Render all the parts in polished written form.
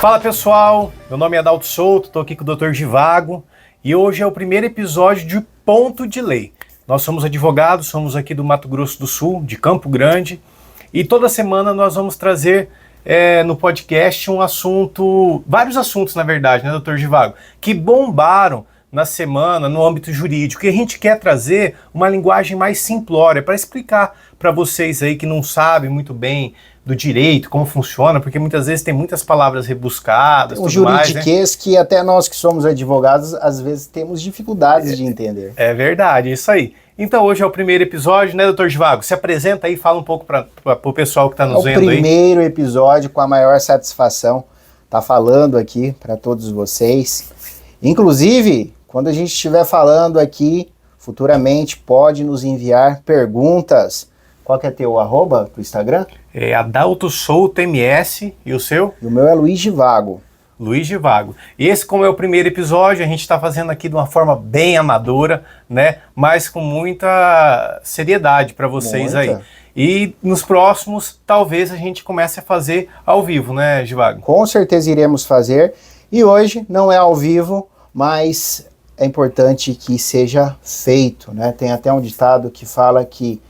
Fala pessoal, meu nome é Adalto Souto, estou aqui com o Dr. Givago e hoje é o primeiro episódio de Ponto de Lei. Nós somos advogados, somos aqui do Mato Grosso do Sul, de Campo Grande, e toda semana nós vamos trazer no podcast vários assuntos na verdade, né, Dr. Givago, que bombaram na semana no âmbito jurídico, e a gente quer trazer uma linguagem mais simplória para explicar para vocês aí que não sabem muito bem do direito, como funciona, porque muitas vezes tem muitas palavras rebuscadas, um juridiquês, né? Que até nós que somos advogados, às vezes temos dificuldades de entender. É verdade, isso aí. Então hoje é o primeiro episódio, né, Dr. Givago? Se apresenta aí, fala um pouco para o pessoal que está nos vendo aí. É o primeiro episódio, com a maior satisfação, tá falando aqui para todos vocês. Inclusive, quando a gente estiver falando aqui, futuramente pode nos enviar perguntas. Qual que é teu arroba pro Instagram? É Adalto Souto MS, e o seu? E o meu é Luiz Givago. Luiz Givago. E esse, como é o primeiro episódio, a gente está fazendo aqui de uma forma bem amadora, né? Mas com muita seriedade para vocês aí. E nos próximos, talvez a gente comece a fazer ao vivo, né, Givago? Com certeza iremos fazer. E hoje não é ao vivo, mas é importante que seja feito, né? Tem até um ditado que fala que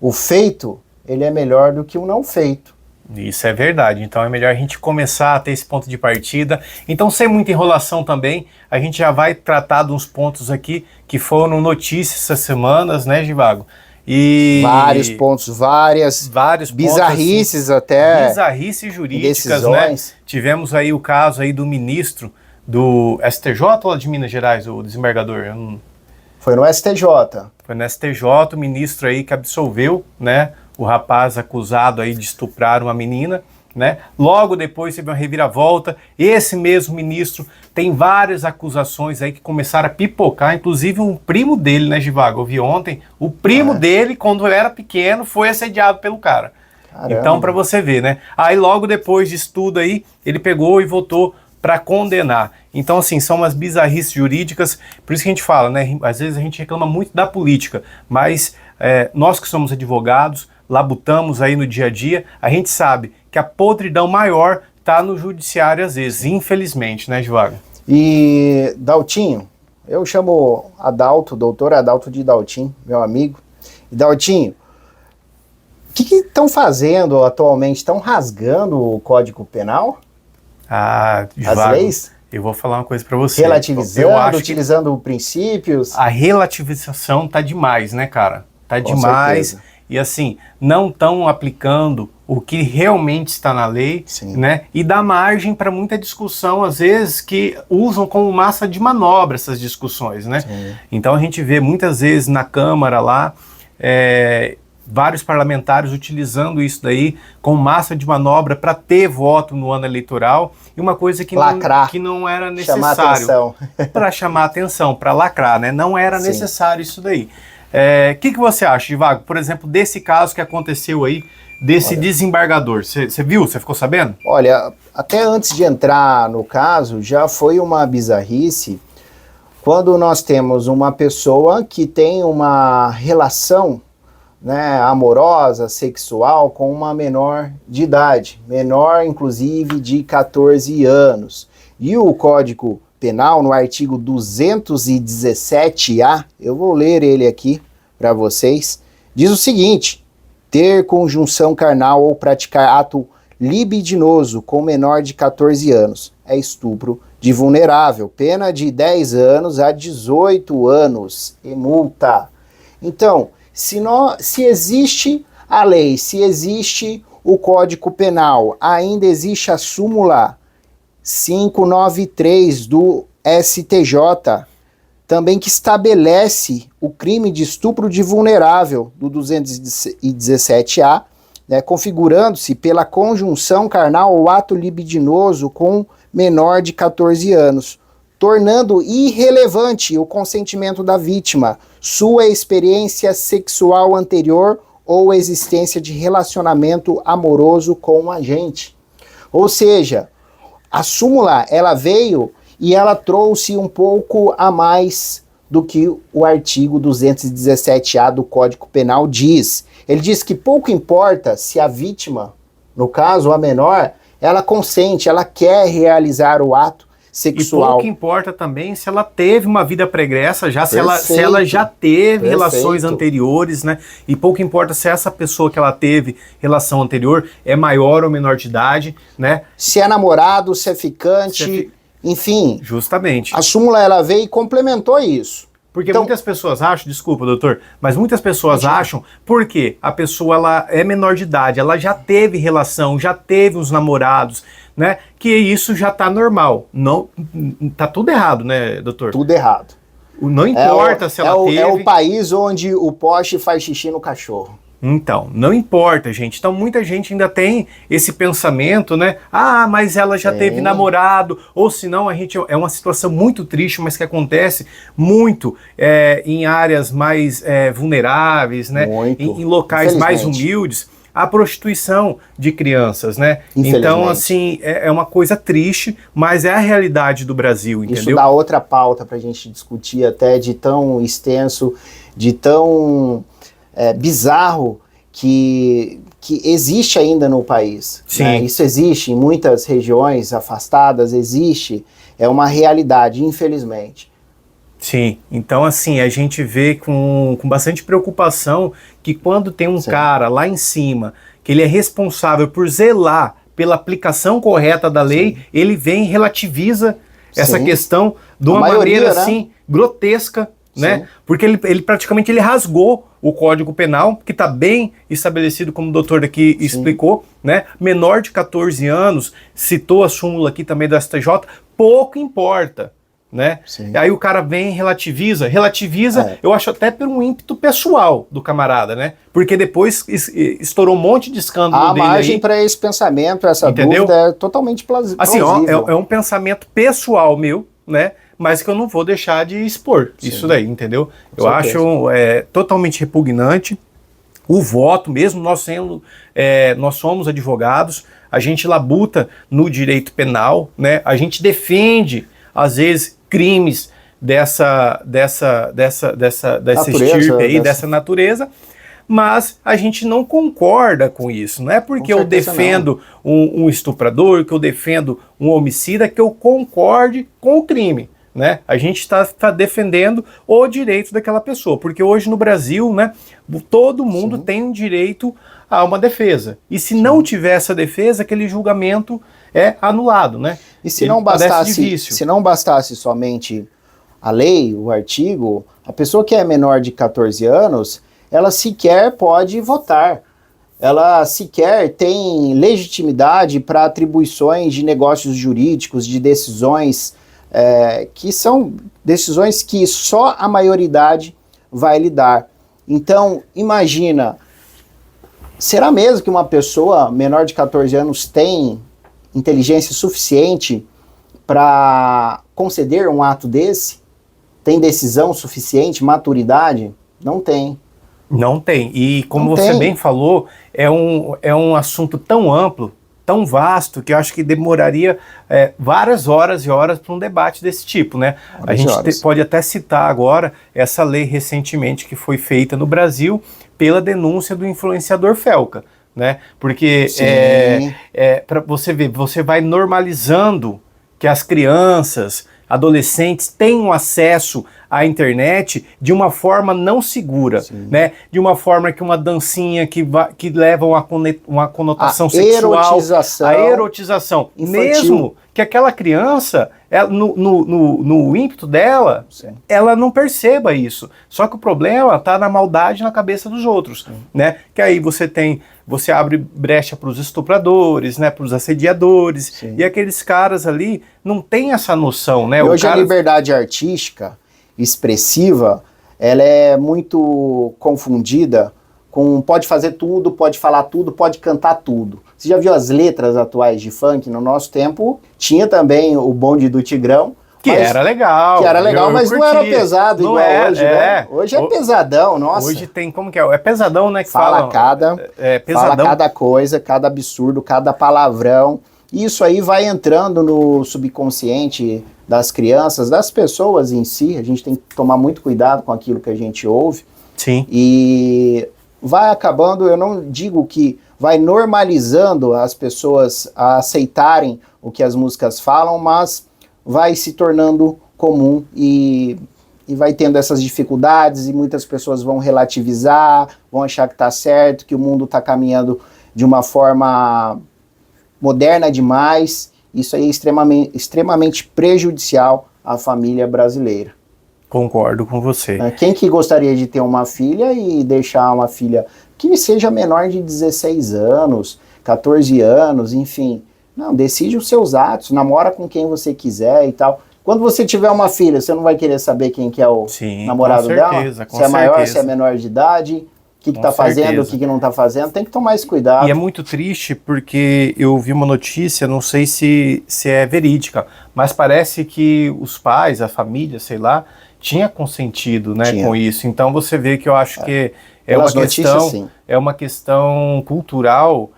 o feito, ele é melhor do que o não feito. Isso é verdade, então é melhor a gente começar a ter esse ponto de partida. Então, sem muita enrolação também, a gente já vai tratar de uns pontos aqui que foram notícias essas semanas, né, Givago? E vários pontos, várias bizarrices pontos, assim, até. Bizarrices jurídicas, né? Tivemos aí o caso aí do ministro do STJ ou de Minas Gerais, o desembargador? Foi no STJ. Foi no STJ, o ministro aí que absolveu, né, o rapaz acusado aí de estuprar uma menina, né? Logo depois teve uma reviravolta. Esse mesmo ministro tem várias acusações aí que começaram a pipocar, inclusive um primo dele, né, Givago? Eu vi ontem, o primo dele, quando era pequeno, foi assediado pelo cara. Caramba. Então, para você ver, né? Aí logo depois disso tudo aí, ele pegou e votou para condenar. Então, assim, são umas bizarrices jurídicas, por isso que a gente fala, né? Às vezes a gente reclama muito da política, mas nós que somos advogados, labutamos aí no dia a dia, a gente sabe que a podridão maior está no judiciário às vezes, infelizmente, né, Givago? E, Daltinho, eu chamo Adalto, doutor Adalto de Daltinho, meu amigo. E, Daltinho, o que estão fazendo atualmente? Estão rasgando o Código Penal? Givago, as leis? Eu vou falar uma coisa para você. Relativizando, utilizando princípios. A relativização tá demais, né, cara? Tá demais. Certeza. E assim, não estão aplicando o que realmente está na lei, né? E dá margem para muita discussão, às vezes, que usam como massa de manobra essas discussões, né? Sim. Então a gente vê muitas vezes na Câmara lá, vários parlamentares utilizando isso daí como massa de manobra para ter voto no ano eleitoral, e uma coisa que, não era necessário. Para chamar atenção, para lacrar, né? Não era necessário isso daí. O que você acha, Givago, por exemplo, desse caso que aconteceu aí, desse desembargador? Você viu? Você ficou sabendo? Olha, até antes de entrar no caso, já foi uma bizarrice quando nós temos uma pessoa que tem uma relação, né, amorosa, sexual, com uma menor de idade, menor inclusive de 14 anos. E o Código Penal, no artigo 217-A, eu vou ler ele aqui para vocês, diz o seguinte: ter conjunção carnal ou praticar ato libidinoso com menor de 14 anos é estupro de vulnerável, pena de 10 anos a 18 anos e multa. Então, se existe a lei, se existe o Código Penal, ainda existe a súmula 593 do STJ, também que estabelece o crime de estupro de vulnerável do 217-A, né, configurando-se pela conjunção carnal ou ato libidinoso com menor de 14 anos, tornando irrelevante o consentimento da vítima, sua experiência sexual anterior ou existência de relacionamento amoroso com o agente. Ou seja, a súmula, ela veio e ela trouxe um pouco a mais do que o artigo 217-A do Código Penal diz. Ele diz que pouco importa se a vítima, no caso a menor, ela consente, ela quer realizar o ato E sexual. pouco importa também se ela teve uma vida pregressa, já se ela Perfeito. já teve relações Perfeito. anteriores, né? E pouco importa se essa pessoa que ela teve relação anterior é maior ou menor de idade, né? Se é namorado, se é ficante, Se é fi- enfim. Justamente. A súmula ela veio e complementou isso. Porque Então- muitas pessoas acham, desculpa, doutor, mas muitas pessoas acham porque a pessoa ela é menor de idade, ela já teve relação, já teve uns namorados, né? Que isso já tá normal. Não, tá tudo errado, né, doutor? Tudo errado. Não importa se ela teve. É o país onde o poste faz xixi no cachorro. Então, não importa, gente. Então, muita gente ainda tem esse pensamento, né? Ah, mas ela já Sim. teve namorado, ou senão a gente é uma situação muito triste, mas que acontece muito em áreas mais vulneráveis, né? Muito. Em locais mais Infelizmente. humildes, a prostituição de crianças, né? Infelizmente. Então, assim, é uma coisa triste, mas é a realidade do Brasil, Isso entendeu? dá outra pauta para a gente discutir até de tão extenso, de tão bizarro que existe ainda no país. Sim. Né? Isso existe em muitas regiões afastadas, existe, é uma realidade, infelizmente. Sim, então assim, a gente vê com bastante preocupação que quando tem um Sim. cara lá em cima, que ele é responsável por zelar pela aplicação correta da lei, ele vem e relativiza essa Sim. questão de uma maioria, maneira né? assim, grotesca, né? Sim. Porque ele praticamente ele rasgou o Código Penal, que está bem estabelecido, como o doutor aqui explicou, né? Menor de 14 anos, citou a súmula aqui também do STJ, pouco importa, né? Sim. Aí o cara vem e relativiza, eu acho até por um ímpeto pessoal do camarada, né? Porque depois estourou um monte de escândalo A dele margem aí. para esse pensamento, essa Entendeu? dúvida é totalmente plausível. Assim, ó, é um pensamento pessoal meu, né? Mas que eu não vou deixar de expor isso daí, entendeu? Eu certeza. acho totalmente repugnante. O voto, mesmo nós somos advogados, a gente labuta no direito penal, né? A gente defende, às vezes, crimes dessa estirpe aí, dessa natureza, mas a gente não concorda com isso. Não é porque eu defendo um estuprador, que eu defendo um homicida, que eu concorde com o crime. Né? A gente está defendendo o direito daquela pessoa, porque hoje no Brasil, né, todo mundo tem um direito a uma defesa. E se não tiver essa defesa, aquele julgamento é anulado, né? E se não bastasse somente a lei, o artigo, a pessoa que é menor de 14 anos, ela sequer pode votar. Ela sequer tem legitimidade para atribuições de negócios jurídicos, de decisões que são decisões que só a maioridade vai lidar. Então, imagina, será mesmo que uma pessoa menor de 14 anos tem inteligência suficiente para conceder um ato desse? Tem decisão suficiente, maturidade? Não tem. Não tem. E como Não você tem. bem falou, é um assunto tão amplo, tão vasto, que eu acho que demoraria várias horas e horas para um debate desse tipo, né? A gente pode até citar agora essa lei recentemente que foi feita no Brasil pela denúncia do influenciador Felca, né? Porque para você ver, você vai normalizando que as crianças, adolescentes tenham acesso à internet de uma forma não segura, né? De uma forma que uma dancinha que leva uma conotação sexual, a erotização, infantil. mesmo que aquela criança, no ímpeto dela, ela não perceba isso. Só que o problema está na maldade na cabeça dos outros, né? Que aí você abre brecha para os estupradores, né? Para os assediadores, e aqueles caras ali não têm essa noção, né? E hoje a liberdade artística expressiva, ela é muito confundida com pode fazer tudo, pode falar tudo, pode cantar tudo. Você já viu as letras atuais de funk? No nosso tempo tinha também o bonde do Tigrão, que era legal. Que era legal, mas não era pesado igual hoje, né? Hoje é pesadão, nossa. Hoje tem, como que é? É pesadão, né? Que fala pesadão. Fala cada coisa, cada absurdo, cada palavrão. Isso aí vai entrando no subconsciente das crianças, das pessoas em si. A gente tem que tomar muito cuidado com aquilo que a gente ouve. Sim. E vai acabando, eu não digo que vai normalizando as pessoas a aceitarem o que as músicas falam, mas vai se tornando comum e vai tendo essas dificuldades e muitas pessoas vão relativizar, vão achar que está certo, que o mundo está caminhando de uma forma moderna demais. Isso aí é extremamente prejudicial à família brasileira. Concordo com você. Quem que gostaria de ter uma filha e deixar uma filha que seja menor de 16 anos, 14 anos, enfim. Não, decide os seus atos, namora com quem você quiser e tal. Quando você tiver uma filha, você não vai querer saber quem que é o namorado dela? Se é maior, se é menor de idade, o que está fazendo, o que não está fazendo, tem que tomar esse cuidado. E é muito triste porque eu vi uma notícia, não sei se é verídica, mas parece que os pais, a família, sei lá, tinha consentido, né, com isso. Então você vê que eu acho que é uma questão cultural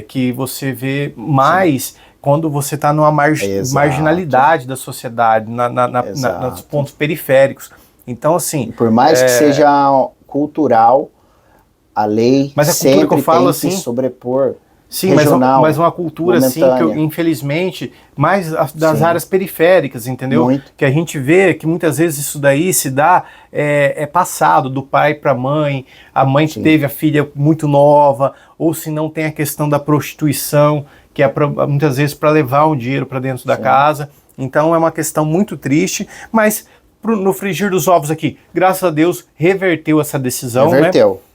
que você vê mais quando você está numa marginalidade da sociedade, nos pontos periféricos. Então, assim... Por mais que seja cultural, a lei sempre que eu falo, tem que sobrepor. Sim, regional, mas uma cultura momentânea. Assim, que infelizmente, mais das áreas periféricas, entendeu? Muito. Que a gente vê que muitas vezes isso daí se dá, passado do pai para a mãe que teve a filha muito nova, ou se não tem a questão da prostituição, que é muitas vezes para levar um dinheiro para dentro da casa. Então é uma questão muito triste, mas no frigir dos ovos aqui, graças a Deus, reverteu essa decisão,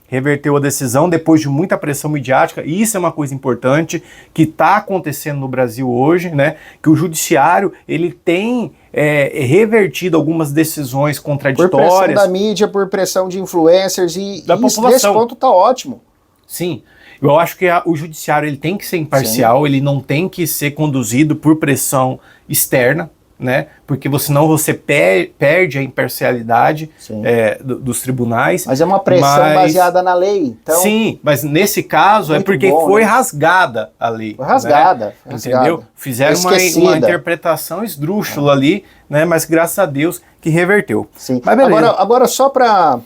reverteu a decisão depois de muita pressão midiática, e isso é uma coisa importante que está acontecendo no Brasil hoje, né? Que o judiciário ele tem revertido algumas decisões contraditórias. Por pressão da mídia, por pressão de influencers e da população. Nesse ponto está ótimo. Sim. Eu acho que o judiciário ele tem que ser imparcial, ele não tem que ser conduzido por pressão externa, né? Porque senão você perde a imparcialidade dos tribunais. Mas é uma pressão baseada na lei. Então, sim, mas nesse caso é porque foi rasgada a lei. Foi rasgada. Né? Entendeu? Fizeram uma interpretação esdrúxula ali, né? Mas graças a Deus que reverteu. Sim. Mas beleza. Agora só para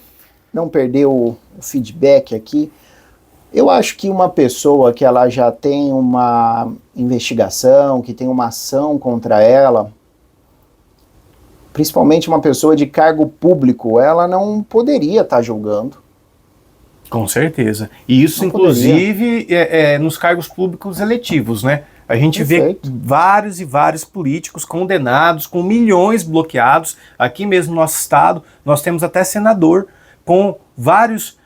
não perder o feedback aqui, eu acho que uma pessoa que ela já tem uma investigação, que tem uma ação contra ela, principalmente uma pessoa de cargo público, ela não poderia estar julgando. Com certeza. E isso, inclusive, nos cargos públicos eletivos, né? A gente vê vários e vários políticos condenados, com milhões bloqueados. Aqui mesmo no nosso estado, nós temos até senador com vários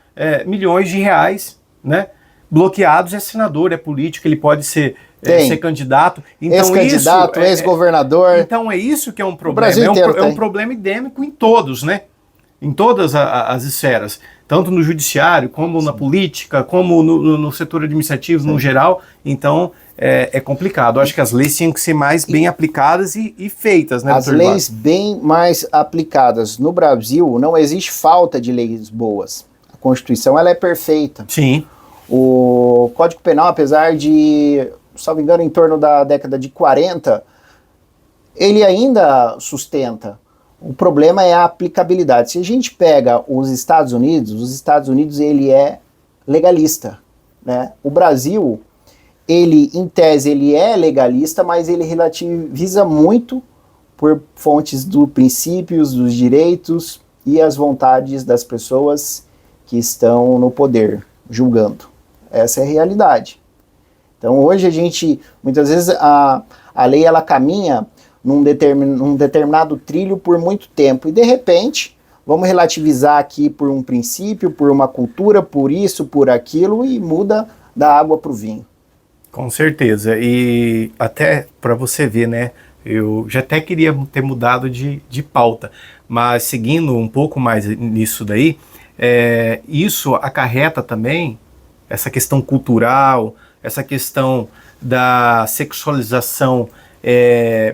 milhões de reais, né? Bloqueados. É senador, é político, ele pode ser candidato. Então, ex-candidato, ex-governador. Então é isso que é um problema. É um problema endêmico em todos, né? Em todas as esferas. Tanto no judiciário, como na política, como no setor administrativo no geral. Então é complicado. Eu acho que as leis tinham que ser mais bem aplicadas e feitas, né, As leis bem mais aplicadas. No Brasil não existe falta de leis boas. A Constituição ela é perfeita. Sim. O Código Penal, apesar de, salvo engano, em torno da década de 40, ele ainda sustenta. O problema é a aplicabilidade. Se a gente pega os Estados Unidos ele é legalista, né? O Brasil, ele, em tese, ele é legalista, mas ele relativiza muito por fontes dos princípios, dos direitos e as vontades das pessoas que estão no poder, julgando. Essa é a realidade. Então hoje a gente, muitas vezes a lei ela caminha num determinado trilho por muito tempo e de repente vamos relativizar aqui por um princípio, por uma cultura, por isso, por aquilo e muda da água para o vinho. Com certeza. E até para você ver, né, eu já até queria ter mudado de pauta, mas seguindo um pouco mais nisso daí, isso acarreta também essa questão cultural, essa questão da sexualização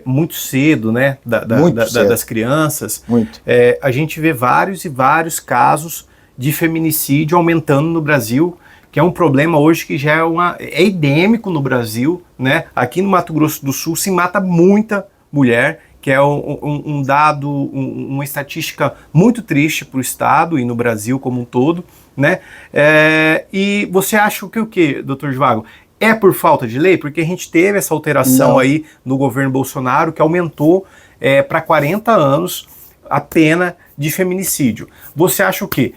muito cedo, né, das crianças. Muito. A gente vê vários e vários casos de feminicídio aumentando no Brasil, que é um problema hoje que já é endêmico no Brasil, né? Aqui no Mato Grosso do Sul se mata muita mulher que é um dado, uma estatística muito triste para o Estado e no Brasil como um todo, né? E você acha que o quê, doutor Zhivago? É por falta de lei? Porque a gente teve essa alteração aí no governo Bolsonaro que aumentou para 40 anos a pena de feminicídio. Você acha o quê?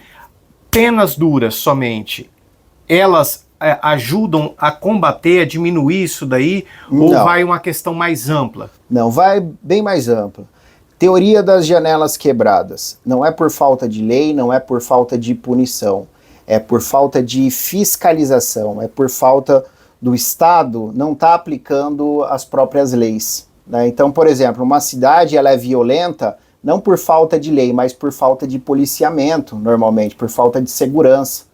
Penas duras somente, elas ajudam a combater, a diminuir isso daí? Ou vai uma questão mais ampla? Não, vai bem mais ampla. Teoria das janelas quebradas. Não é por falta de lei, não é por falta de punição. É por falta de fiscalização, é por falta do Estado não estar aplicando as próprias leis, né? Então, por exemplo, uma cidade ela é violenta não por falta de lei, mas por falta de policiamento, normalmente, por falta de segurança.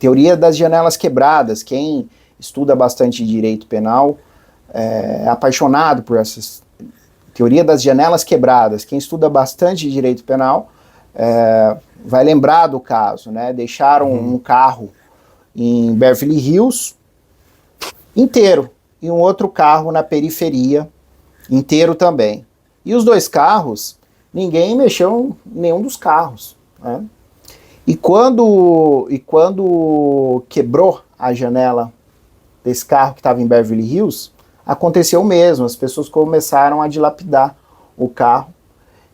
Teoria das janelas quebradas. Quem estuda bastante direito penal é apaixonado por essas. Teoria das janelas quebradas. Quem estuda bastante direito penal vai lembrar do caso, né? Deixaram um carro em Beverly Hills inteiro e um outro carro na periferia inteiro também. E os dois carros, ninguém mexeu em nenhum dos carros, né? E quando quebrou a janela desse carro que estava em Beverly Hills, aconteceu o mesmo, as pessoas começaram a dilapidar o carro.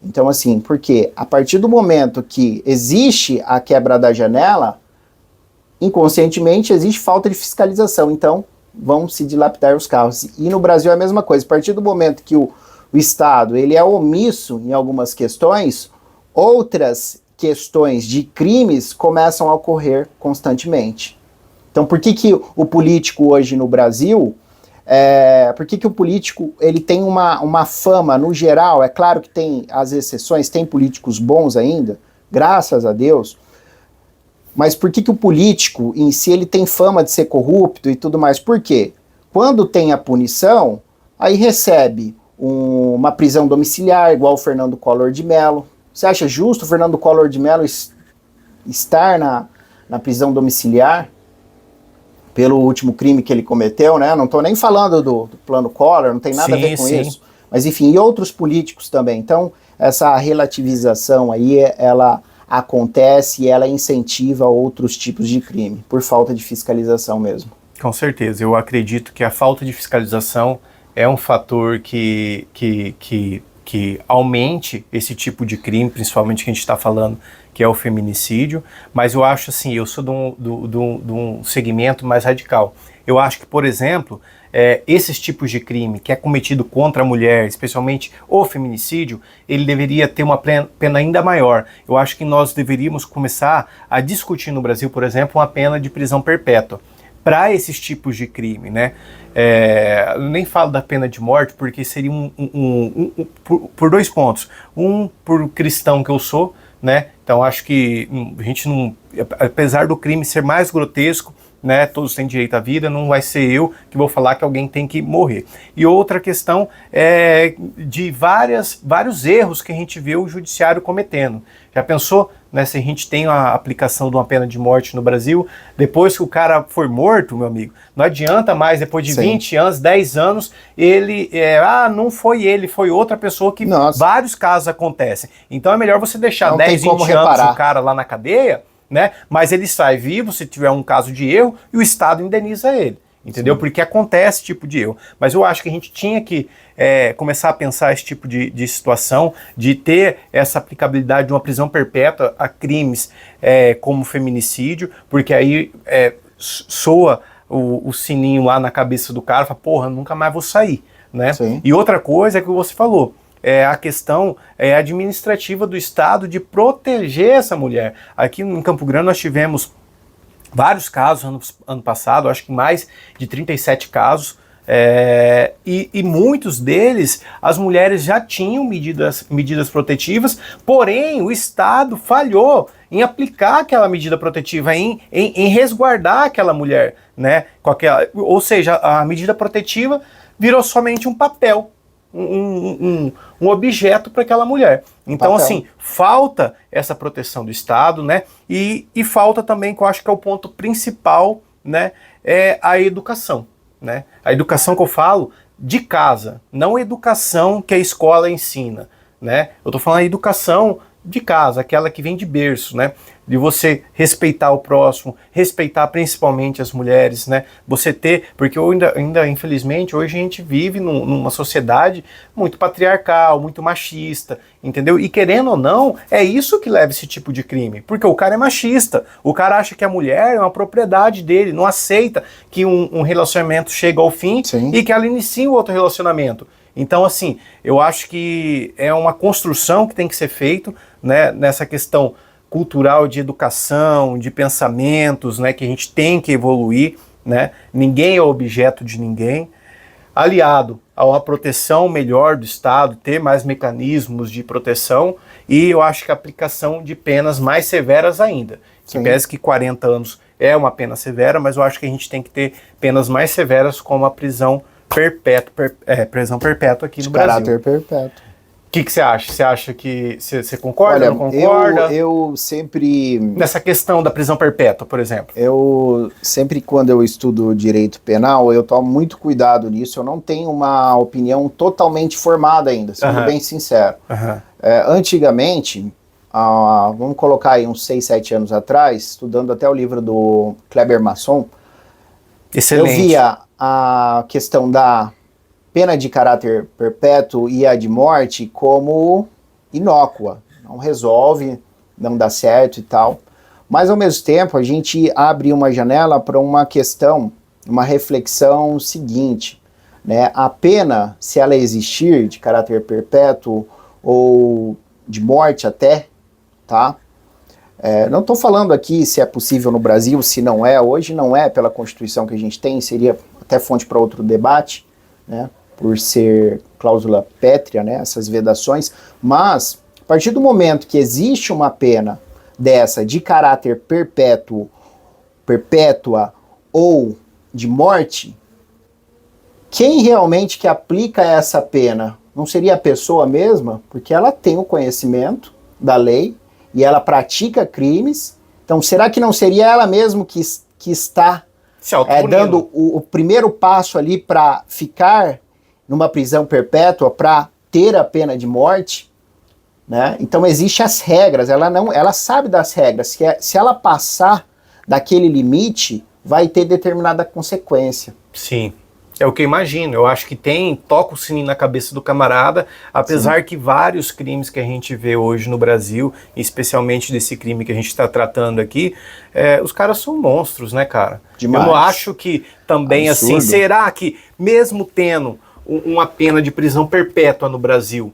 Então, assim, porque a partir do momento que existe a quebra da janela, inconscientemente existe falta de fiscalização, então vão se dilapidar os carros. E no Brasil é a mesma coisa, a partir do momento que o Estado ele é omisso em algumas questões, outras questões de crimes começam a ocorrer constantemente. Então, por que o político hoje no Brasil, por que o político ele tem uma fama no geral? É claro que tem as exceções, tem políticos bons ainda, graças a Deus, mas por que o político em si ele tem fama de ser corrupto e tudo mais? Por quê? Quando tem a punição, aí recebe uma prisão domiciliar, igual o Fernando Collor de Mello. Você acha justo o Fernando Collor de Mello estar na prisão domiciliar pelo último crime que ele cometeu, né? Não estou nem falando do plano Collor, não tem nada a ver com isso. Mas enfim, e outros políticos também. Então, essa relativização aí, ela acontece e ela incentiva outros tipos de crime, por falta de fiscalização mesmo. Com certeza, eu acredito que a falta de fiscalização é um fator que aumente esse tipo de crime, principalmente que a gente está falando, que é o feminicídio, mas eu acho assim, eu sou de um segmento mais radical. Eu acho que, por exemplo, esses tipos de crime que é cometido contra a mulher, especialmente o feminicídio, ele deveria ter uma pena ainda maior. Eu acho que nós deveríamos começar a discutir no Brasil, por exemplo, uma pena de prisão perpétua para esses tipos de crime, né? Eu nem falo da pena de morte porque seria por dois pontos. Um, por cristão que eu sou, né? Então acho que a gente não, apesar do crime ser mais grotesco, né, todos têm direito à vida, não vai ser eu que vou falar que alguém tem que morrer. E outra questão é de vários erros que a gente vê o judiciário cometendo. Já pensou, né, se a gente tem a aplicação de uma pena de morte no Brasil, depois que o cara for morto, meu amigo, não adianta mais, depois de 20 anos, 10 anos, ele, não foi ele, foi outra pessoa, que vários casos acontecem. Então é melhor você deixar não 10, 20 anos o cara lá na cadeia, né? Mas ele sai vivo se tiver um caso de erro e o Estado indeniza ele, entendeu? Sim. Porque acontece esse tipo de erro. Mas eu acho que a gente tinha que começar a pensar esse tipo de situação, de ter essa aplicabilidade de uma prisão perpétua a crimes como feminicídio, porque aí soa o sininho lá na cabeça do cara, fala, porra, nunca mais vou sair, né? Sim. E outra coisa é que você falou, a questão administrativa do Estado de proteger essa mulher. Aqui em Campo Grande nós tivemos vários casos ano passado, acho que mais de 37 casos, e muitos deles as mulheres já tinham medidas protetivas, porém o Estado falhou em aplicar aquela medida protetiva, em resguardar aquela mulher, né? Ou seja, a medida protetiva virou somente um papel, um objeto para aquela mulher. Então, assim, falta essa proteção do Estado, né? E falta também, que eu acho que é o ponto principal, né? É a educação. né? A educação que eu falo de casa, não a educação que a escola ensina, né? Eu tô falando a educação de casa, aquela que vem de berço, né? De você respeitar o próximo, respeitar principalmente as mulheres, né? Você ter, porque ainda infelizmente, hoje a gente vive numa sociedade muito patriarcal, muito machista, entendeu? E querendo ou não, é isso que leva esse tipo de crime, porque o cara é machista, o cara acha que a mulher é uma propriedade dele, não aceita que um relacionamento chega ao fim Sim. e que ela inicie um outro relacionamento. Então, assim, eu acho que é uma construção que tem que ser feita, né, nessa questão cultural de educação, de pensamentos, né, que a gente tem que evoluir, né? Ninguém é objeto de ninguém, aliado a uma proteção melhor do Estado, ter mais mecanismos de proteção, e eu acho que a aplicação de penas mais severas ainda. Que pese que 40 anos é uma pena severa, mas eu acho que a gente tem que ter penas mais severas, como a prisão prisão perpétua aqui no Brasil. Caráter perpétuo. O que você acha? Você acha que você concorda, Olha, não concorda? Eu sempre... Nessa questão da prisão perpétua, por exemplo. Eu sempre, quando eu estudo direito penal, eu tomo muito cuidado nisso. Eu não tenho uma opinião totalmente formada ainda, sendo bem sincero. Antigamente, vamos colocar aí uns 6, 7 anos atrás, estudando até o livro do Kleber Masson, Excelente. eu via a questão da pena de caráter perpétuo e a de morte como inócua. Não resolve, não dá certo e tal. Mas, ao mesmo tempo, a gente abre uma janela para uma questão, uma reflexão seguinte, né? A pena, se ela existir, de caráter perpétuo ou de morte até, tá? Não estou falando aqui se é possível no Brasil, se não é. Hoje não é, pela Constituição que a gente tem, seria até fonte para outro debate, né? Por ser cláusula pétrea, né? Essas vedações. Mas, a partir do momento que existe uma pena dessa de caráter perpétua ou de morte, quem realmente que aplica essa pena? Não seria a pessoa mesma? Porque ela tem o conhecimento da lei e ela pratica crimes. Então, será que não seria ela mesma que está dando o primeiro passo ali para ficar numa prisão perpétua, para ter a pena de morte? Né? Então, existem as regras. Ela sabe das regras. Se ela passar daquele limite, vai ter determinada consequência. Sim. É o que eu imagino. Eu acho que toca o sininho na cabeça do camarada, apesar Sim. que vários crimes que a gente vê hoje no Brasil, especialmente desse crime que a gente está tratando aqui, os caras são monstros, né, cara? Demais. Eu não acho que também Absurdo. assim, será que mesmo tendo uma pena de prisão perpétua no Brasil,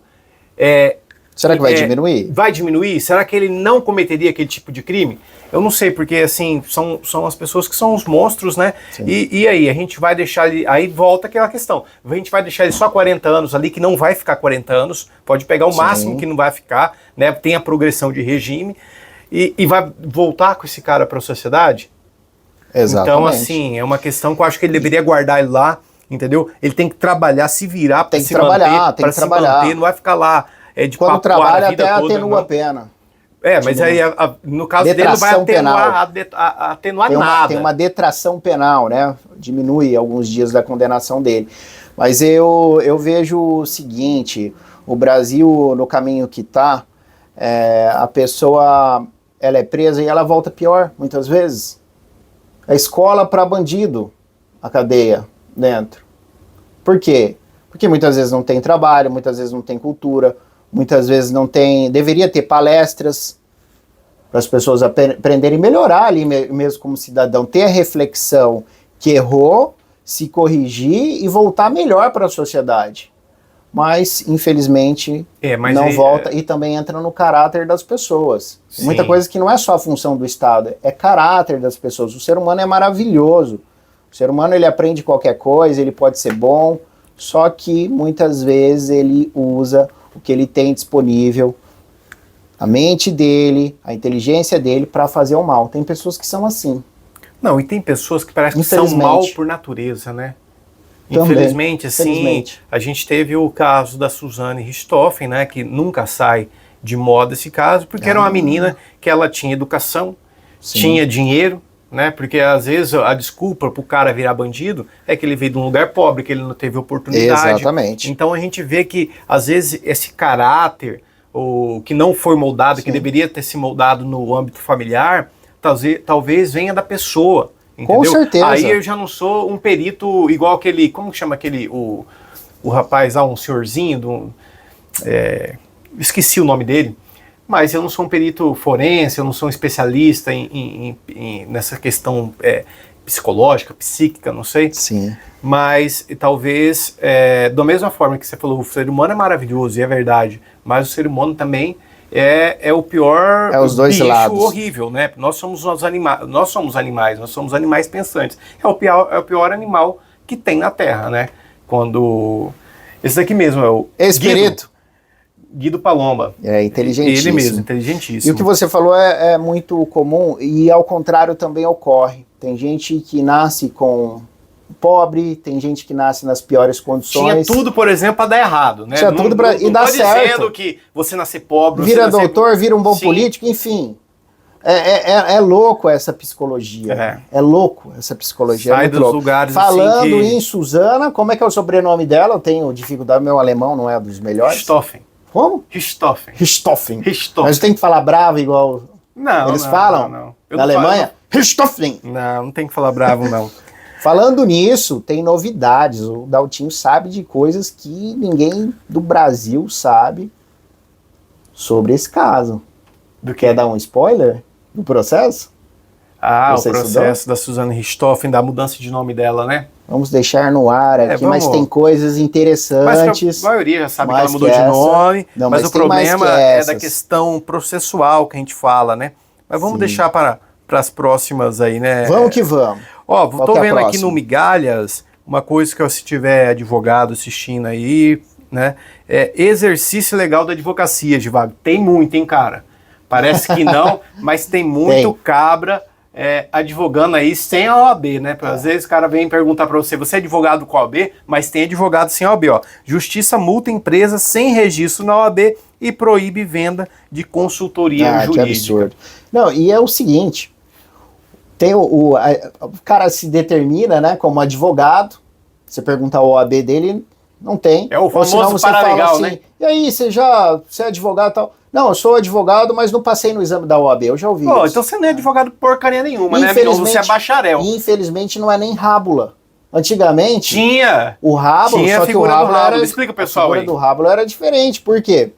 será que vai diminuir? Vai diminuir? Será que ele não cometeria aquele tipo de crime? Eu não sei, porque assim, são as pessoas que são os monstros, né? E aí, a gente vai deixar ele... Aí volta aquela questão. A gente vai deixar ele só 40 anos ali, que não vai ficar 40 anos, pode pegar o máximo que não vai ficar, né? Tem a progressão de regime, e vai voltar com esse cara para a sociedade? Exatamente. Então, assim, é uma questão que eu acho que ele deveria guardar ele lá, entendeu? Ele tem que trabalhar, se virar para se manter, não vai ficar lá... Quando trabalha, até atenua a pena. Mas aí, no caso dele, não vai atenuar nada. Tem uma detração penal, né? Diminui alguns dias da condenação dele. Mas eu vejo o seguinte, o Brasil, no caminho que está, a pessoa ela é presa e ela volta pior, muitas vezes. A escola para bandido, a cadeia dentro. Por quê? Porque muitas vezes não tem trabalho, muitas vezes não tem cultura, muitas vezes não tem... Deveria ter palestras para as pessoas aprenderem a melhorar ali mesmo como cidadão, ter a reflexão que errou, se corrigir e voltar melhor para a sociedade. Mas, infelizmente, não volta e também entra no caráter das pessoas. Sim. Muita coisa que não é só a função do Estado, é caráter das pessoas. O ser humano é maravilhoso. O ser humano, ele aprende qualquer coisa, ele pode ser bom, só que muitas vezes ele usa o que ele tem disponível, a mente dele, a inteligência dele, para fazer o mal. Tem pessoas que são assim. Não, e tem pessoas que parecem que são mal por natureza, né? Também. Infelizmente, assim, a gente teve o caso da Suzane Richthofen, né, que nunca sai de moda esse caso, porque era uma menina que ela tinha educação, tinha dinheiro, né? Porque às vezes a desculpa pro cara virar bandido é que ele veio de um lugar pobre, que ele não teve oportunidade. Exatamente. Então a gente vê que às vezes esse caráter, o que não foi moldado, que deveria ter se moldado no âmbito familiar, talvez venha da pessoa. Entendeu? Com certeza. Aí eu já não sou um perito igual aquele, como que chama aquele, o rapaz lá, um senhorzinho, esqueci o nome dele, mas eu não sou um perito forense, eu não sou um especialista nessa questão psicológica, psíquica, não sei. Sim. Mas talvez, da mesma forma que você falou, o ser humano é maravilhoso, e é verdade, mas o ser humano também é o pior os dois bicho lados. horrível, né? Nós somos animais, nós somos animais pensantes. É o pior animal que tem na Terra, né? Quando... Esse daqui mesmo é o Guido Palomba. É inteligentíssimo. Ele mesmo, inteligentíssimo. E o que você falou é muito comum, e ao contrário também ocorre. Tem gente que nasce com pobre, tem gente que nasce nas piores condições. Tinha tudo, por exemplo, para dar errado, né? Tinha tudo para e dar certo. Dizendo que você nascer pobre, vira doutor, vira um bom político, enfim. É louco essa psicologia. É louco essa psichologia. Sai dos lugares Falando assim em Suzana, como é que é o sobrenome dela? Eu tenho dificuldade, meu alemão não é dos melhores. Richthofen. Como? Richthofen. Mas tem que falar bravo igual eles falam? Não. Na Alemanha? Richthofen. Não tem que falar bravo, não. Falando nisso, tem novidades. O Daltinho sabe de coisas que ninguém do Brasil sabe sobre esse caso. Quer dar um spoiler do processo? O processo da Suzana Richthofen, da mudança de nome dela, né? Vamos deixar no ar aqui, mas tem coisas interessantes. Mas a maioria já sabe que ela mudou de nome, não, mas o problema é da questão processual que a gente fala, né? Mas vamos deixar para as próximas aí, né? Vamos que vamos. Ó, tô vendo aqui no Migalhas, uma coisa que se tiver advogado assistindo aí, né? Exercício legal da advocacia, Givago. Tem muito, hein, cara? Parece que não, mas tem muito cabra advogando aí sem a OAB, né? Às vezes o cara vem perguntar para você é advogado com a OAB, mas tem advogado sem a OAB, ó. Justiça multa empresa sem registro na OAB e proíbe venda de consultoria jurídica. Que absurdo. Não, e é o seguinte, tem o cara se determina, né, como advogado, você pergunta a OAB dele, não tem. É o famoso paralegal, assim, né? E aí, você é advogado e tal? Não, eu sou advogado, mas não passei no exame da OAB, eu já ouvi isso. Então você não é advogado porcaria nenhuma, né? Então você é bacharel. Infelizmente não é nem rábula. Antigamente, tinha o rábulo, só que o rábulo era... Explica, pessoal, a figura do rábulo era diferente, por quê?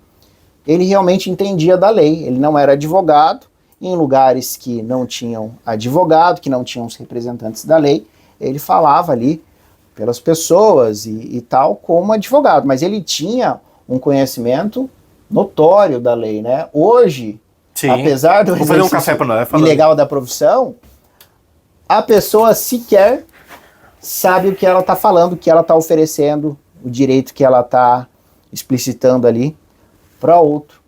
Ele realmente entendia da lei, ele não era advogado, em lugares que não tinham advogado, que não tinham os representantes da lei, ele falava ali pelas pessoas e tal como advogado, mas ele tinha um conhecimento notório da lei, né? Hoje, apesar do exercício ilegal da profissão, a pessoa sequer sabe o que ela está falando, o que ela está oferecendo, o direito que ela está explicitando ali para outro,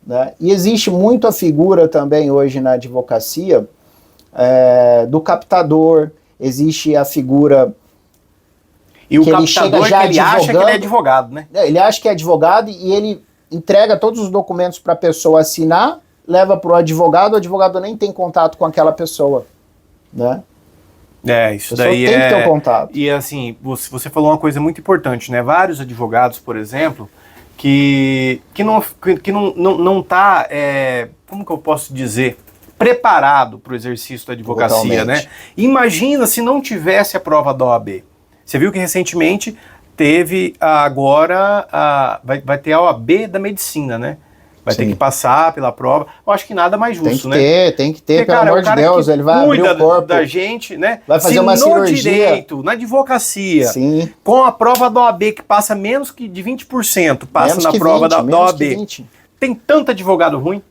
né? E existe muito a figura também hoje na advocacia do captador, existe a figura... E o captador que ele acha que ele é advogado, né? Ele acha que é advogado e ele entrega todos os documentos para a pessoa assinar, leva para o advogado nem tem contato com aquela pessoa, né? Isso daí tem que ter um contato. E assim, você falou uma coisa muito importante, né? Vários advogados, por exemplo, que não tá, como que eu posso dizer, preparado para o exercício da advocacia, totalmente, né? Imagina se não tivesse a prova da OAB. Você viu que recentemente teve agora, vai ter a OAB da medicina, né? Vai ter que passar pela prova. Eu acho que nada mais justo, né? Tem que ter, porque, pelo amor de Deus, ele vai abrir o corpo da gente, né? Vai fazer uma cirurgia. Direito, na advocacia, com a prova da OAB que passa menos que de 20%, passa na prova da OAB. Tem tanto advogado ruim,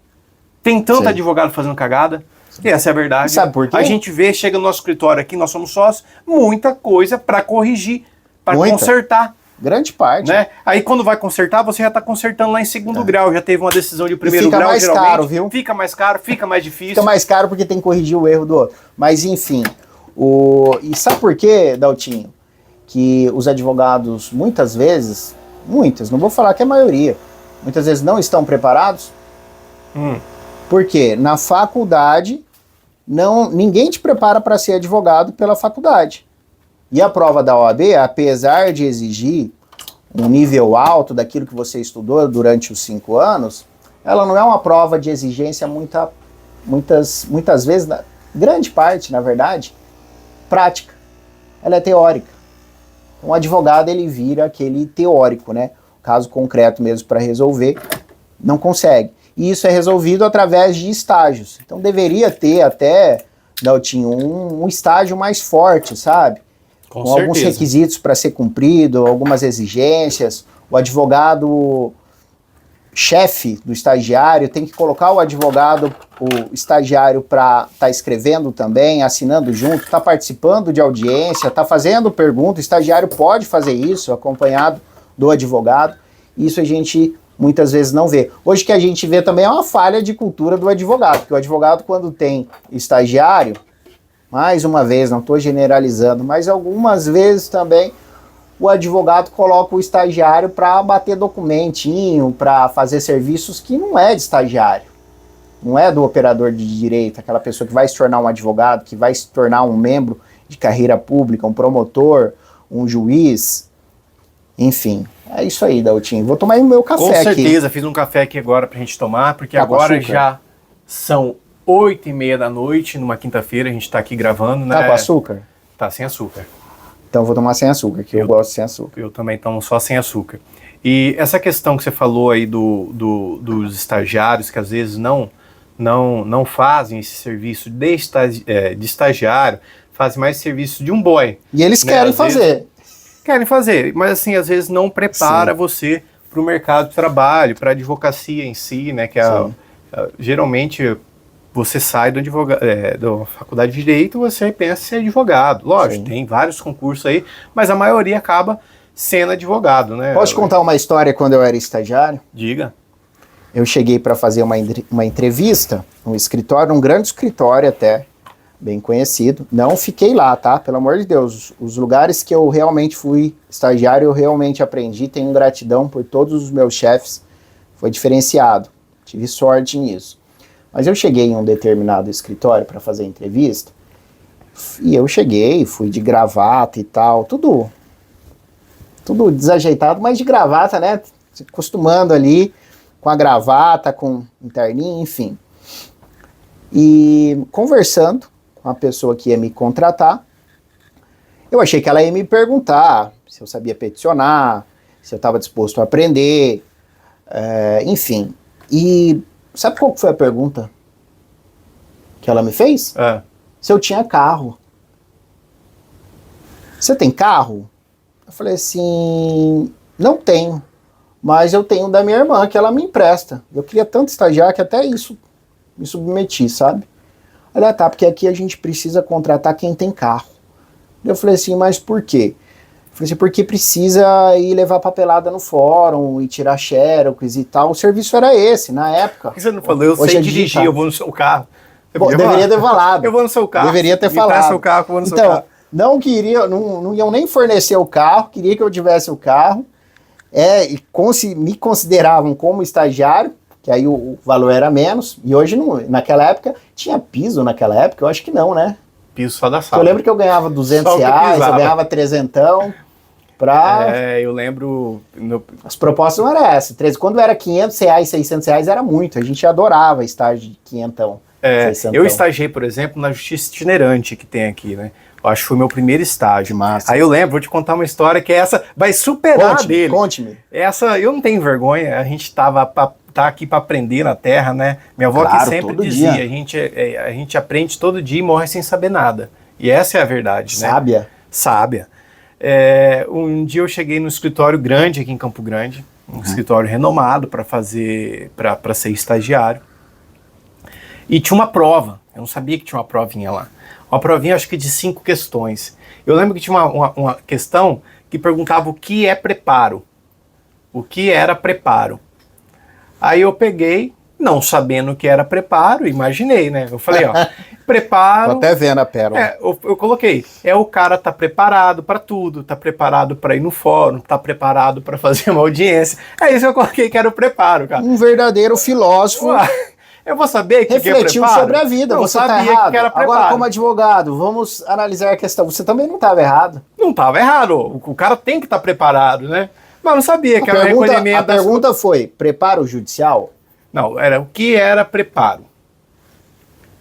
tem tanto advogado fazendo cagada. E essa é a verdade. Sabe por quê? A gente vê, chega no nosso escritório aqui, nós somos sócios, muita coisa para corrigir, para consertar. Grande parte. Né? Aí quando vai consertar, você já está consertando lá em segundo grau, já teve uma decisão de primeiro grau, mais caro, viu? Fica mais caro, fica mais difícil. Fica mais caro porque tem que corrigir o erro do outro. Mas enfim, e sabe por quê, Daltinho? Que os advogados muitas vezes, não vou falar que é a maioria, muitas vezes não estão preparados. Porque na faculdade ninguém te prepara para ser advogado pela faculdade. E a prova da OAB, apesar de exigir um nível alto daquilo que você estudou durante os 5 anos, ela não é uma prova de exigência muitas vezes, grande parte, na verdade, prática. Ela é teórica. Um advogado, ele vira aquele teórico, né? Caso concreto mesmo para resolver, não consegue. E isso é resolvido através de estágios. Então deveria ter até, Daltinho, um estágio mais forte, sabe? Com alguns requisitos para ser cumprido, algumas exigências. O advogado chefe do estagiário tem que colocar o estagiário para estar escrevendo também, assinando junto, tá participando de audiência, tá fazendo pergunta. O estagiário pode fazer isso, acompanhado do advogado. Isso a gente muitas vezes não vê. Hoje que a gente vê também é uma falha de cultura do advogado, porque o advogado, quando tem estagiário, mais uma vez, não estou generalizando, mas algumas vezes também o advogado coloca o estagiário para bater documentinho, para fazer serviços que não é de estagiário. Não é do operador de direito, aquela pessoa que vai se tornar um advogado, que vai se tornar um membro de carreira pública, um promotor, um juiz, enfim. É isso aí, Daltinho. Vou tomar o meu café aqui. Com certeza, fiz um café aqui agora pra gente tomar, porque Tá com agora açúcar? já são 8h30 da noite, numa quinta-feira, a gente tá aqui gravando, né? Tá com açúcar? Tá sem açúcar. Então vou tomar sem açúcar, que eu gosto sem açúcar. Eu também tomo só sem açúcar. E essa questão que você falou aí dos estagiários, que às vezes não fazem esse serviço de estagiário, fazem mais serviço de um boy. E eles né? querem Às fazer. vezes, querem fazer, mas assim, às vezes não prepara você para o mercado de trabalho, para a advocacia em si, né? Que geralmente você sai da faculdade de Direito, você pensa em ser advogado. Lógico, tem vários concursos aí, mas a maioria acaba sendo advogado, né? Posso te contar uma história quando eu era estagiário? Diga. Eu cheguei para fazer uma entrevista num escritório, um grande escritório até, bem conhecido. Não fiquei lá, tá? Pelo amor de Deus. Os lugares que eu realmente fui estagiário, eu realmente aprendi. Tenho gratidão por todos os meus chefes. Foi diferenciado. Tive sorte nisso. Mas eu cheguei em um determinado escritório para fazer entrevista. E eu cheguei, fui de gravata e tal. Tudo desajeitado, mas de gravata, né? Se acostumando ali com a gravata, com um terninho, enfim. E conversando com a pessoa que ia me contratar, eu achei que ela ia me perguntar se eu sabia peticionar, se eu estava disposto a aprender, enfim. E sabe qual foi a pergunta que ela me fez? Se eu tinha carro. Você tem carro? Eu falei assim, não tenho, mas eu tenho da minha irmã, que ela me empresta. Eu queria tanto estagiar que até isso me submeti, sabe? Olha, tá, porque aqui a gente precisa contratar quem tem carro. Eu falei assim, mas por quê? Eu falei assim, porque precisa ir levar papelada no fórum e tirar xerox e tal. O serviço era esse, na época. Por que você não falou? Eu sei dirigir, eu vou no seu carro. Deveria ter falado. Eu vou no seu carro. Deveria ter falado. Me seu carro, eu vou no seu carro. Não queria, não iam nem fornecer o carro, queria que eu tivesse o carro. Me consideravam como estagiário, que aí o valor era menos. E hoje, naquela época, tinha piso naquela época? Eu acho que não, né? Piso só da sala. Eu lembro que eu ganhava R$200, eu ganhava 300. Eu lembro... As propostas não eram essas. Quando era R$500, R$600 era muito. A gente adorava estágio de 500. Eu estagiei, por exemplo, na Justiça Itinerante que tem aqui, né? Eu acho que foi meu primeiro estágio. Massa. Aí eu lembro, vou te contar uma história que essa vai superar a dele. Conte-me. Essa, eu não tenho vergonha, a gente tá aqui para aprender na Terra, né? Minha avó que sempre dizia, a gente aprende todo dia e morre sem saber nada. E essa é a verdade, né? Sábia. Um dia eu cheguei num escritório grande aqui em Campo Grande, um escritório renomado para ser estagiário. E tinha uma prova, eu não sabia que tinha uma provinha lá. Uma provinha, acho que de 5 questões. Eu lembro que tinha uma questão que perguntava o que é preparo. O que era preparo. Aí eu peguei, não sabendo o que era preparo, imaginei, né? Eu falei, preparo... Tô até vendo a pérola. Eu coloquei, o cara tá preparado para tudo, tá preparado para ir no fórum, tá preparado para fazer uma audiência. É isso que eu coloquei que era o preparo, cara. Um verdadeiro filósofo. Eu vou saber que é refletiu preparo? sobre a vida, Não você tá sabia errado. que era preparo. Agora, como advogado, vamos analisar a questão. Você também não estava errado. Não estava errado. O cara tem que estar preparado, né? Mas não sabia que era o A recolhimento das... pergunta foi, preparo judicial? Não, era o que era preparo.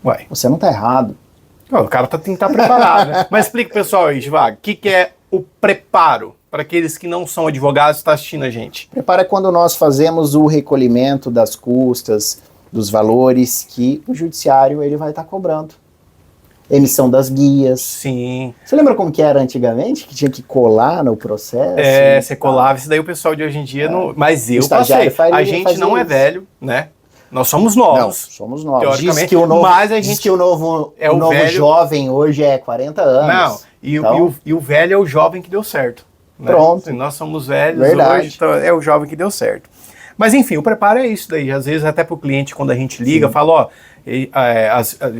Ué, Você não está errado. o cara tem que estar preparado, né? Mas explica pro pessoal aí, Givago, o que é o preparo? Para aqueles que não são advogados e estão assistindo a gente. Preparo é quando nós fazemos o recolhimento das custas, dos valores que o judiciário ele vai estar cobrando. Emissão das guias. Sim. Você lembra como que era antigamente? Que tinha que colar no processo? Você colava, isso daí o pessoal de hoje em dia não... Mas eu estagiário passei. A gente fazia não é isso. velho, né? Nós somos Não, novos. somos novos. Teoricamente, Diz que o novo, mas a gente diz que o novo, é o o novo velho- jovem hoje é 40 anos. Não, Então, e o velho é o jovem que deu certo. Né? Pronto. Assim, nós somos velhos Verdade. hoje, então é o jovem que deu certo. Mas enfim, o preparo é isso daí. Às vezes até para o cliente, quando a gente liga, fala, ó,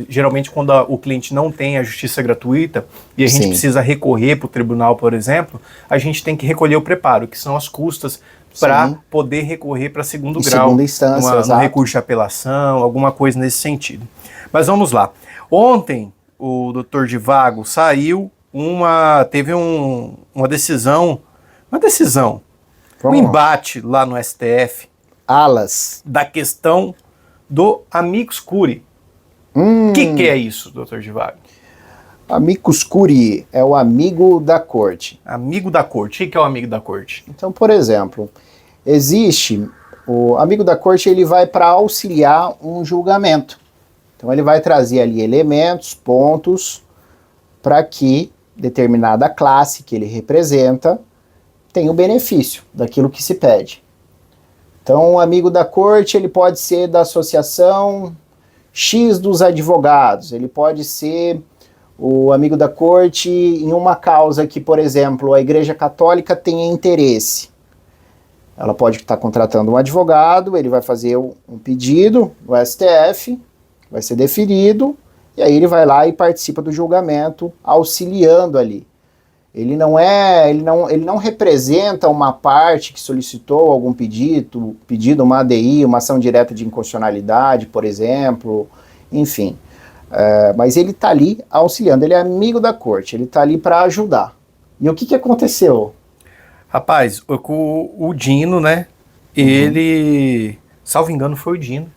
geralmente quando o cliente não tem a justiça gratuita e a gente Sim. precisa recorrer para o tribunal, por exemplo, a gente tem que recolher o preparo, que são as custas para Sim. poder recorrer para segundo Em grau, segunda instância, no exato. recurso de apelação, alguma coisa nesse sentido. Mas vamos lá. Ontem, o doutor Givago saiu teve uma decisão, um Vamos lá. embate lá no STF alas. da questão do amicus curiae. O que é isso, doutor Givago? Amicus curiae é o amigo da corte. Amigo da corte. O que é o amigo da corte? Então, por exemplo, existe o amigo da corte, ele vai para auxiliar um julgamento. Então, ele vai trazer ali elementos, pontos, para que determinada classe que ele representa tenha o benefício daquilo que se pede. Então, o amigo da corte, ele pode ser da associação X dos advogados, ele pode ser o amigo da corte em uma causa que, por exemplo, a Igreja Católica tenha interesse. Ela pode estar contratando um advogado, ele vai fazer um pedido no STF, vai ser deferido, e aí ele vai lá e participa do julgamento, auxiliando ali. Ele não representa uma parte que solicitou algum pedido, uma ADI, uma ação direta de inconstitucionalidade, por exemplo, enfim. Mas ele está ali auxiliando, ele é amigo da corte, ele está ali para ajudar. E o que aconteceu? Rapaz, o Dino, né? Ele, salvo engano, foi o Dino.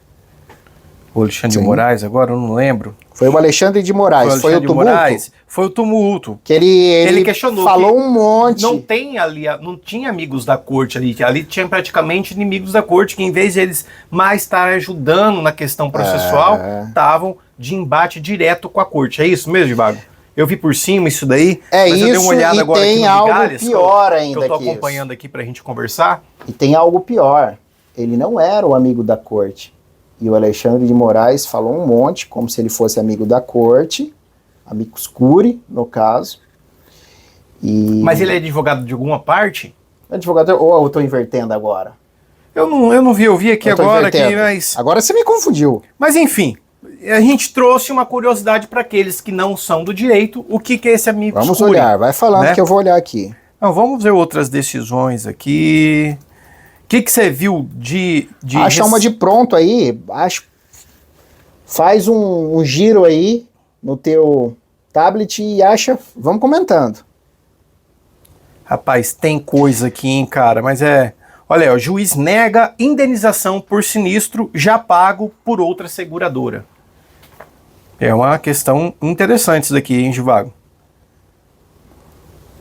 O Alexandre de Moraes, agora eu não lembro. Foi o Alexandre de Moraes, foi o tumulto? Foi o tumulto. Que ele questionou falou que um monte. Não tinha amigos da corte ali tinha praticamente inimigos da corte, que em vez de eles mais estarem ajudando na questão processual, estavam de embate direto com a corte. É isso mesmo, Givago? Eu vi por cima isso daí, mas eu dei uma olhada agora aqui tem no algo Migalhas, pior ainda que eu tô que isso. acompanhando aqui pra gente conversar. E tem algo pior, ele não era o amigo da corte. E o Alexandre de Moraes falou um monte, como se ele fosse amigo da corte, amicus curiae, no caso. Mas ele é advogado de alguma parte? Advogado, ou eu estou invertendo agora? Eu não vi, eu vi aqui agora, mas... Agora você me confundiu. Mas enfim, a gente trouxe uma curiosidade para aqueles que não são do direito, o que é esse amicus Vamos curiae, olhar, vai falando, né? que eu vou olhar aqui. Então, vamos ver outras decisões aqui. O que você viu de Acha uma de pronto aí, faz um giro aí no teu tablet e acha, vamos comentando. Rapaz, tem coisa aqui, hein, cara, mas olha aí, ó, juiz nega indenização por sinistro já pago por outra seguradora. É uma questão interessante isso daqui, hein, Givago?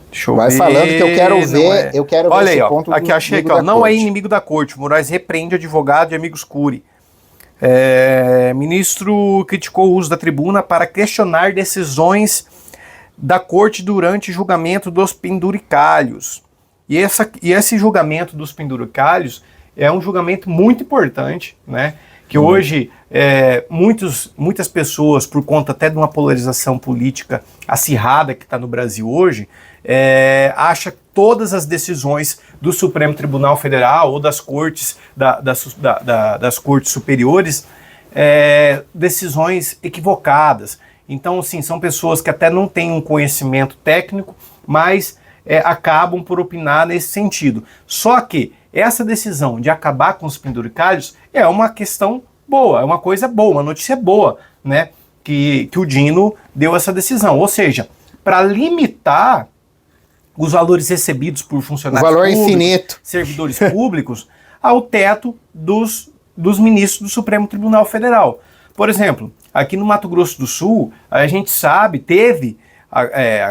Deixa eu Vai ver. falando que eu quero ver, eu quero ver Olha esse aí, ó, ponto do aqui achei aqui, inimigo ó, da não é corte. inimigo da corte. Moraes repreende advogado de amicus curiae. Ministro criticou o uso da tribuna para questionar decisões da corte durante o julgamento dos penduricalhos. E esse julgamento dos penduricalhos é um julgamento muito importante, né? Que hoje muitas pessoas, por conta até de uma polarização política acirrada que está no Brasil hoje, acha que todas as decisões do Supremo Tribunal Federal ou das cortes, das cortes superiores, decisões equivocadas. Então, assim, são pessoas que até não têm um conhecimento técnico, mas acabam por opinar nesse sentido. Só que essa decisão de acabar com os penduricalhos é uma questão boa, é uma coisa boa, uma notícia boa, né? Que o Dino deu essa decisão. Ou seja, para limitar os valores recebidos por funcionários valor públicos, infinito, servidores públicos, ao teto dos ministros do Supremo Tribunal Federal. Por exemplo, aqui no Mato Grosso do Sul, a gente sabe,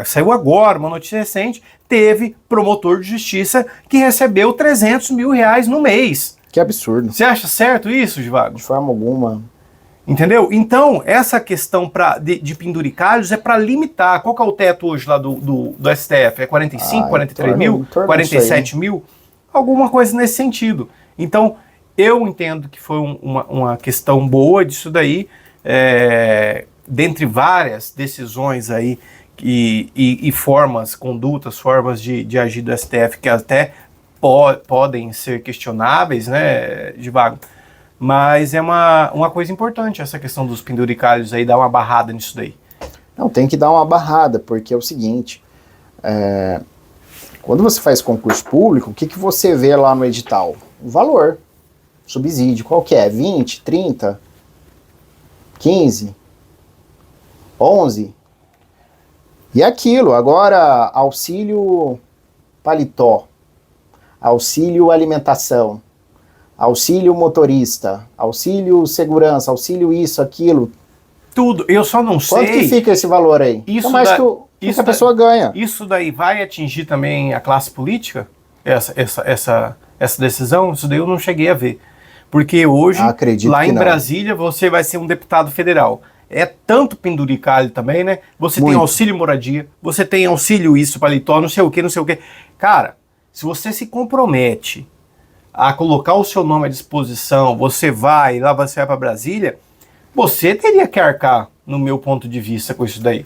saiu agora uma notícia recente, teve promotor de justiça que recebeu R$300 mil no mês. Que absurdo. Você acha certo isso, Givago? De forma alguma. Entendeu? Então, essa questão de penduricalhos é para limitar. Qual que é o teto hoje lá do STF? É 45, 43 mil? 47 mil? Alguma coisa nesse sentido. Então, eu entendo que foi uma questão boa disso daí, dentre várias decisões aí e formas, condutas, formas de agir do STF que até podem ser questionáveis, né, Givago? Mas é uma coisa importante essa questão dos penduricalhos aí, dar uma barrada nisso daí. Não, tem que dar uma barrada, porque é o seguinte, quando você faz concurso público, o que você vê lá no edital? O valor, subsídio, qual que é? 20, 30, 15, 11? E aquilo, agora auxílio paletó, auxílio alimentação, auxílio motorista, auxílio segurança, auxílio isso, aquilo. Tudo, eu só não sei... Quanto que fica esse valor aí? Isso mais que a pessoa ganha. Isso daí vai atingir também a classe política? Essa decisão? Isso daí eu não cheguei a ver. Porque hoje, lá em Brasília, você vai ser um deputado federal. É tanto penduricalho também, né? Você tem auxílio moradia, você tem auxílio isso, paletó, não sei o que. Cara, se você se compromete a colocar o seu nome à disposição, você vai para Brasília, você teria que arcar, no meu ponto de vista, com isso daí.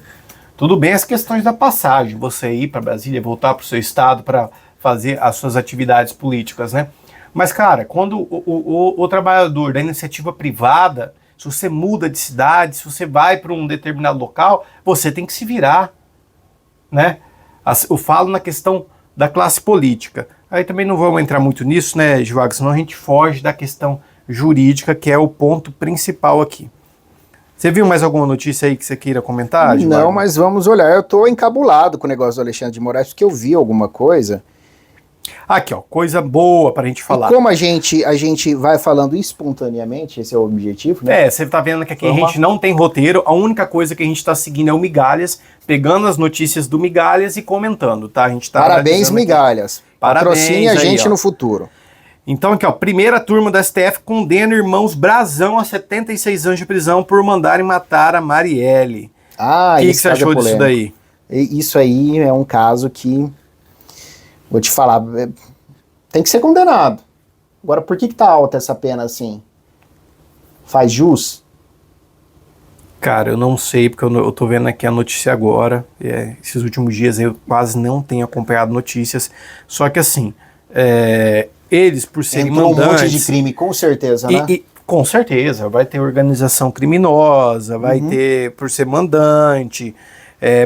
Tudo bem as questões da passagem, você ir para Brasília, voltar para o seu estado para fazer as suas atividades políticas, né? Mas, cara, quando o trabalhador da iniciativa privada, se você muda de cidade, se você vai para um determinado local, você tem que se virar, né? Eu falo na questão da classe política. Aí também não vamos entrar muito nisso, né, Givago? Senão a gente foge da questão jurídica, que é o ponto principal aqui. Você viu mais alguma notícia aí que você queira comentar, Givago? Não, mas vamos olhar. Eu tô encabulado com o negócio do Alexandre de Moraes, porque eu vi alguma coisa. Aqui, ó, coisa boa pra gente falar. E como a gente vai falando espontaneamente, esse é o objetivo, né? Você tá vendo que aqui a gente não tem roteiro, a única coisa que a gente tá seguindo é o Migalhas, pegando as notícias do Migalhas e comentando, tá? A gente tá Parabéns, Migalhas. Patrocine a gente aí, no futuro. Então aqui, ó, primeira turma da STF condena irmãos Brazão a 76 anos de prisão por mandarem matar a Marielle. O que você achou disso daí? Isso aí é um caso que, vou te falar, tem que ser condenado. Agora, por que tá alta essa pena assim? Faz jus? Cara, eu não sei, porque eu tô vendo aqui a notícia agora. Esses últimos dias eu quase não tenho acompanhado notícias. Só que assim, eles, por serem mandantes... um monte de crime, com certeza, né? Com certeza, vai ter organização criminosa, vai ter, por ser mandante,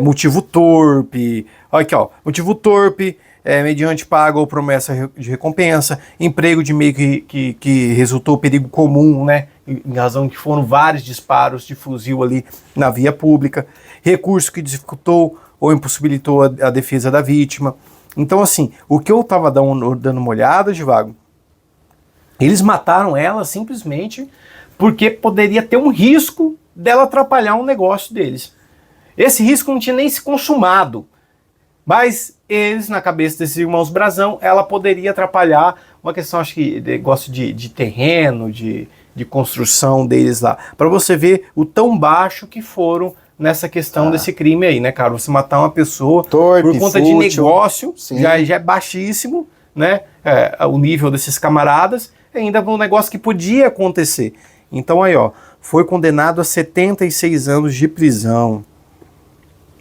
motivo torpe. Olha aqui, ó, motivo torpe, mediante paga ou promessa de recompensa, emprego de meio que resultou perigo comum, né? Em razão de que foram vários disparos de fuzil ali na via pública, recurso que dificultou ou impossibilitou a defesa da vítima. Então, assim, o que eu estava dando uma olhada, Givago, eles mataram ela simplesmente porque poderia ter um risco dela atrapalhar um negócio deles. Esse risco não tinha nem se consumado, mas eles, na cabeça desses irmãos Brazão, ela poderia atrapalhar uma questão, acho que, negócio de terreno, de construção deles lá. Para você ver o tão baixo que foram nessa questão desse crime aí, né, cara? Você matar uma pessoa torpe, por conta fútil, de negócio, já é baixíssimo, né? O nível desses camaradas, ainda um negócio que podia acontecer. Então aí, ó, foi condenado a 76 anos de prisão.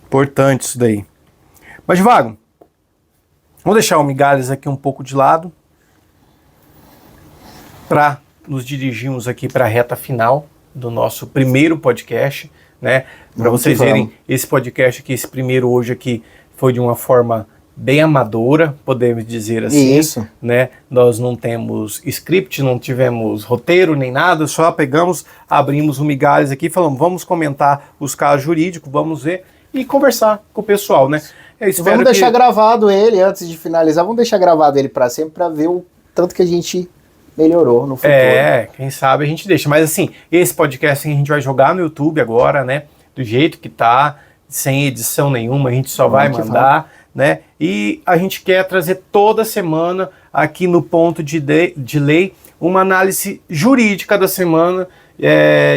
Importante isso daí. Mas, Vago, vamos deixar o Migalhas aqui um pouco de lado para nos dirigirmos aqui para a reta final do nosso primeiro podcast, né? Para vocês verem, esse podcast aqui, esse primeiro hoje aqui, foi de uma forma bem amadora, podemos dizer assim. Isso. Né? Nós não temos script, não tivemos roteiro nem nada, só pegamos, abrimos o Migalhas aqui e falamos, vamos comentar os casos jurídicos, vamos ver e conversar com o pessoal, né? Vamos deixar gravado ele, antes de finalizar, vamos deixar gravado ele para sempre, para ver o tanto que a gente melhorou no futuro. Quem sabe a gente deixa. Mas assim, esse podcast a gente vai jogar no YouTube agora, né? Do jeito que tá, sem edição nenhuma, a gente só vai mandar, né? E a gente quer trazer toda semana aqui no Ponto de Lei uma análise jurídica da semana,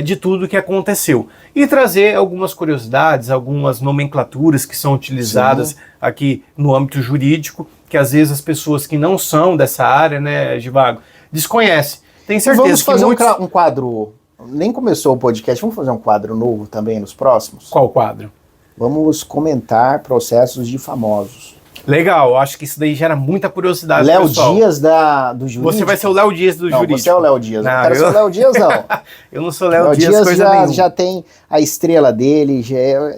de tudo que aconteceu. E trazer algumas curiosidades, algumas nomenclaturas que são utilizadas aqui no âmbito jurídico, que às vezes as pessoas que não são dessa área, né, Zhivago, desconhecem. Tem certeza vamos fazer que um quadro, nem começou o podcast, vamos fazer um quadro novo também nos próximos? Qual quadro? Vamos comentar processos de famosos. Legal, acho que isso daí gera muita curiosidade. Léo Dias do jurídico. Você vai ser o Léo Dias do jurídico. Você é o Léo Dias. Não quero ser o Léo Dias, não. Eu não sou Léo Dias, coisa nenhuma. Já tem a estrela dele,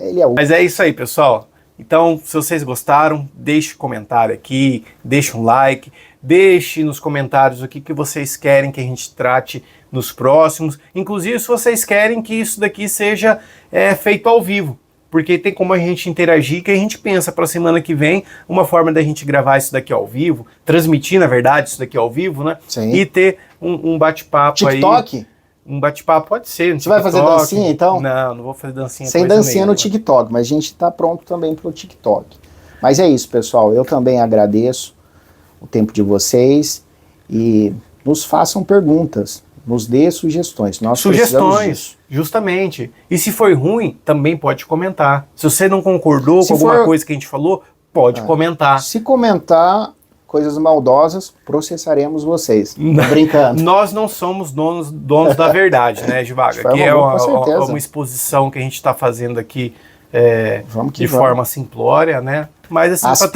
ele é o... Mas é isso aí, pessoal. Então, se vocês gostaram, deixe um comentário aqui, deixe um like, deixe nos comentários o que vocês querem que a gente trate nos próximos. Inclusive, se vocês querem que isso daqui seja feito ao vivo. Porque tem como a gente interagir, que a gente pensa para a semana que vem uma forma da gente gravar isso daqui ao vivo, transmitir, na verdade, isso daqui ao vivo, né? Sim. E ter um bate-papo aí. TikTok? Um bate-papo pode ser. Você vai fazer dancinha, então? Não vou fazer dancinha. Sem dancinha no TikTok, mas a gente está pronto também para o TikTok. Mas é isso, pessoal. Eu também agradeço o tempo de vocês e nos façam perguntas. Nos dê sugestões. Nós Sugestões, justamente. E se foi ruim, também pode comentar. Se você não concordou com alguma coisa que a gente falou, pode comentar. Se comentar coisas maldosas, processaremos vocês. Tô brincando. Nós não somos donos da verdade, né, Zhivago? Aqui é uma exposição que a gente está fazendo aqui de forma simplória, né? Mas assim,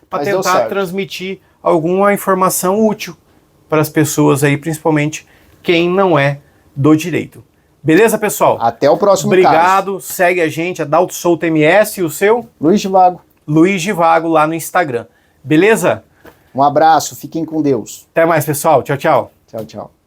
para tentar transmitir alguma informação útil para as pessoas aí, principalmente quem não é do direito. Beleza, pessoal? Até o próximo Obrigado, segue a gente, Adalto Souto MS e o seu? Luiz Zhivago. Luiz Zhivago lá no Instagram. Beleza? Um abraço, fiquem com Deus. Até mais, pessoal. Tchau, tchau. Tchau, tchau.